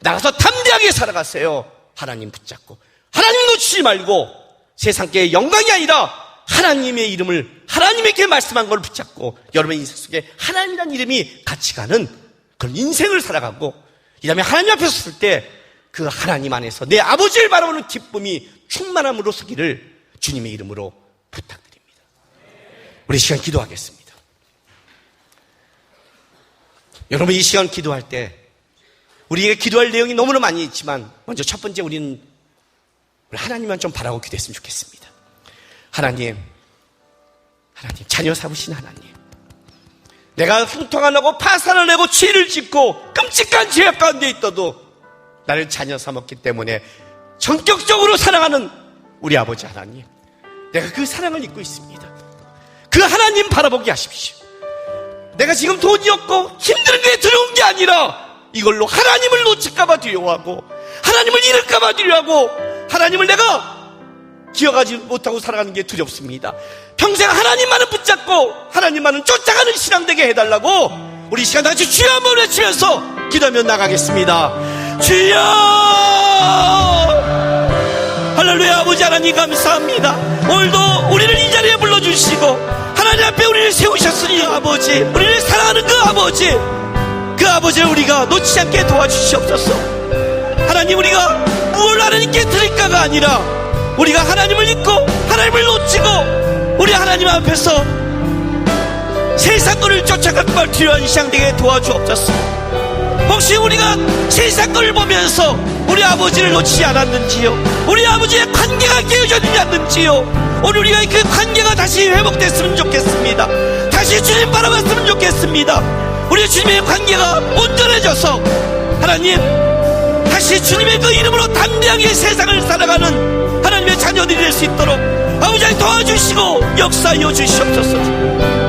나가서 담대하게 살아가세요. 하나님 붙잡고, 하나님 놓치지 말고, 세상의 영광이 아니라 하나님의 이름을, 하나님에게 말씀한 걸 붙잡고 여러분의 인생 속에 하나님이라는 이름이 같이 가는 그런 인생을 살아가고, 이 다음에 하나님 앞에 섰을 때 그 하나님 안에서 내 아버지를 바라보는 기쁨이 충만함으로 서기를 주님의 이름으로 부탁드립니다. 우리 시간 기도하겠습니다. 여러분, 이 시간 기도할 때 우리에게 기도할 내용이 너무나 많이 있지만, 먼저 첫 번째 우리는 하나님만 좀 바라고 기도했으면 좋겠습니다. 하나님, 자녀 삼으신 하나님, 내가 형통 안 하고 파산을 내고 죄를 짓고 끔찍한 죄악 가운데 있어도 나를 자녀 삼았기 때문에 전격적으로 사랑하는 우리 아버지 하나님, 내가 그 사랑을 잊고 있습니다. 그 하나님 바라보게 하십시오. 내가 지금 돈이 없고 힘든 게 두려운 게 아니라 이걸로 하나님을 놓칠까봐 두려워하고, 하나님을 잃을까봐 두려워하고, 하나님을 내가 기억하지 못하고 살아가는 게 두렵습니다. 평생 하나님만은 붙잡고 하나님만은 쫓아가는 신앙 되게 해달라고 우리 시간 다같이 주여 한번 외치면서 기도하며 나가겠습니다. 주여! 할렐루야. 아버지 하나님 감사합니다. 오늘도 우리를 이 자리에 불러주시고 하나님 앞에 우리를 세우셨으니 아버지, 우리를 사랑하는 그 아버지를 우리가 놓치지 않게 도와주시옵소서. 하나님, 우리가 무엇을 하나님께 드릴까가 아니라 우리가 하나님을 잊고 하나님을 놓치고 우리 하나님 앞에서 세상 것을 쫓아갈 걸 필요한 시장 되게 도와주옵소서. 혹시 우리가 세상 것을 보면서 우리 아버지를 놓치지 않았는지요, 우리 아버지의 관계가 깨어졌지 않는지요, 오늘 우리가 그 관계가 다시 회복됐으면 좋겠습니다. 다시 주님 바라봤으면 좋겠습니다. 우리 주님의 관계가 온전해져서 하나님, 다시 주님의 그 이름으로 담대하게 세상을 살아가는 하나님의 자녀들이 될 수 있도록 아버지 도와주시고 역사하여 주시옵소서.